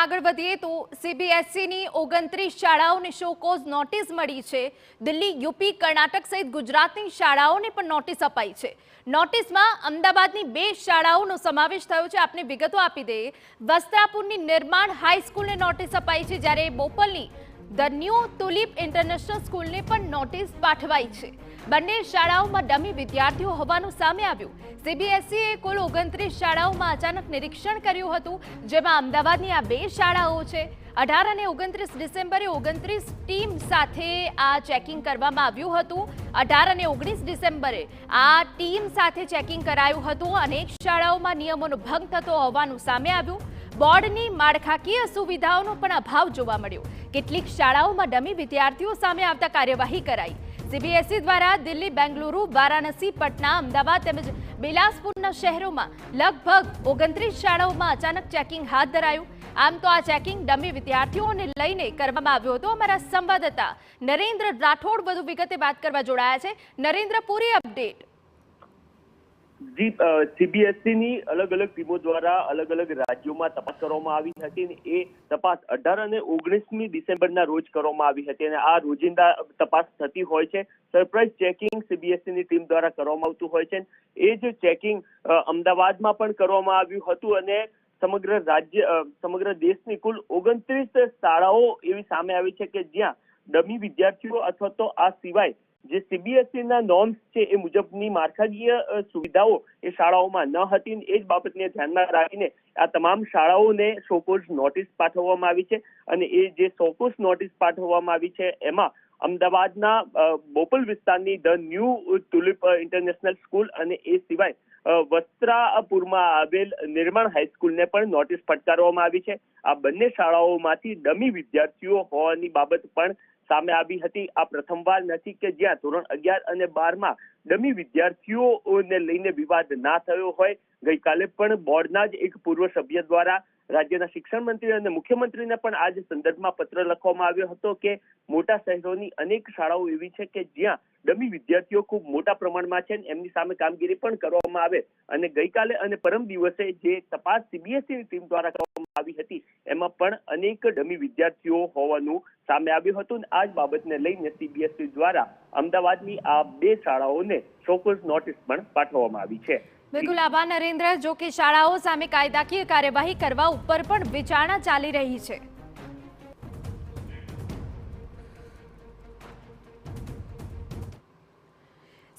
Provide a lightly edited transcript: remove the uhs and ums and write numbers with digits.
આગળ વધીએ તો સીબીએસઈની 29 શાળાઓને શોકોઝ નોટિસ મળી છે। દિલ્હી, યુપી, કર્ણાટક સહિત ગુજરાતની શાળાઓને પણ નોટિસ અપાઈ છે। નોટિસમાં અમદાવાદની 2 શાળાઓનો સમાવેશ થયો છે। આપને વિગતો આપી દઈએ। વસ્ત્રાપુરની નિર્માણ હાઈસ્કૂલને નોટિસ અપાઈ છે, જ્યારે બોપલની ધ ન્યૂ તુલિપ ઇન્ટરનેશનલ સ્કૂલને પણ નોટિસ પાઠવાઈ છે। બંને શાળાઓમાં ડમી વિદ્યાર્થીઓ હોવાનું સામે આવ્યું। સીબીએસઈએ કુલ 29 શાળાઓમાં અચાનક નિરીક્ષણ કર્યું હતું, જેમાં અમદાવાદની આ 2 શાળાઓ છે। 18 અને 29 ડિસેમ્બરે 29 ટીમ સાથે આ ચેકિંગ કરવામાં આવ્યું હતું। 18 અને 19 ડિસેમ્બરે આ ટીમ સાથે ચેકિંગ કરાયું હતું। અનેક શાળાઓમાં નિયમોનો ભંગ થતો હોવાનું સામે આવ્યું। બોર્ડની માળખાકીય સુવિધાઓનો પણ અભાવ જોવા મળ્યો। કેટલીક શાળાઓમાં ડમી વિદ્યાર્થીઓ સામે આવતા કાર્યવાહી કરાઈ। સીબીએસઈ દ્વારા દિલ્હી, બેંગલુરુ, વારાણસી, પટના, અમદાવાદ તેમજ બિલાસપુરના શહેરોમાં લગભગ 29 શાળાઓમાં અચાનક ચેકિંગ હાથ ધરાયું। આમ તો આ ચેકિંગ ડમી વિદ્યાર્થીઓને લઈને કરવામાં આવ્યું હતું। અમારા સંવાદદાતા નરેન્દ્ર રાઠોડ વધુ વિગતે વાત કરવા જોડાયા છે। નરેન્દ્ર, પૂરી અપડેટ। જી, સીબીએસઈની અલગ અલગ ટીમો દ્વારા અલગ અલગ રાજ્યોમાં તપાસ કરવામાં આવી હતી અને એ તપાસ 18 અને 19મી ડિસેમ્બરના રોજ કરવામાં આવી હતી અને આ રોજિંદા તપાસ થતી હોય છે। સરપ્રાઇઝ ચેકિંગ સીબીએસઈની ટીમ દ્વારા કરવામાં આવતું હોય છે। એ જ ચેકિંગ અમદાવાદમાં પણ કરવામાં આવ્યું હતું અને સમગ્ર દેશની કુલ 29 શાળાઓ એવી સામે આવી છે કે જ્યાં ડમી વિદ્યાર્થીઓ અથવા તો આ સિવાય જે સીબીએસઈના નોર્મ્સ છે એ મુજબની માળખાકીય સુવિધાઓ એ શાળાઓમાં ન હતી। એ જ બાબતને ધ્યાનમાં રાખીને આ તમામ શાળાઓને શોકોઝ નોટિસ પાઠવવામાં આવી છે અને એ જે શોકોઝ નોટિસ પાઠવવામાં આવી છે એમાં અમદાવાદના બોપલ વિસ્તારની the new tulip international school અને એ સિવાય વસ્ત્રાપુરમાં આવેલ નિર્માણ હાઈસ્કૂલને પણ નોટિસ ફટકારવામાં આવી છે। આ બંને શાળાઓમાંથી ડમી વિદ્યાર્થીઓ હોવાની બાબત પણ સામે આવી હતી। આ પ્રથમવાર નથી કે જ્યાં ધોરણ 11 અને 12માં ડમી વિદ્યાર્થીઓને લઈને વિવાદ ના થયો હોય। ગઈકાલે પણ બોર્ડના જ એક પૂર્વ સભ્ય દ્વારા રાજ્યના શિક્ષણ મંત્રી અને મુખ્યમંત્રીને પણ આ જ સંદર્ભમાં પત્ર લખવામાં આવ્યો હતો કે મોટા શહેરોની અનેક શાળાઓ એવી છે કે જ્યાં ડમી વિદ્યાર્થીઓ ખૂબ મોટા પ્રમાણમાં છે, એમની સામે કામગીરી પણ કરવામાં આવે। અને ગઈકાલે અને પરમ દિવસે જે તપાસ સીબીએસઈની ટીમ દ્વારા કરવામાં આવી હતી એમાં પણ અનેક ડમી વિદ્યાર્થીઓ હોવાનું સામે આવ્યું હતું। આ જ બાબતને લઈને સીબીએસઈ દ્વારા અમદાવાદની આ 2 શાળાઓને શોકોઝ નોટિસ પણ પાઠવવામાં આવી છે। બિલકુલ આભાર નરેન્દ્ર। જો કે શાળાઓ સામે કાયદાકીય કાર્યવાહી કરવા ઉપર પણ વિચારણા ચાલી રહી છે।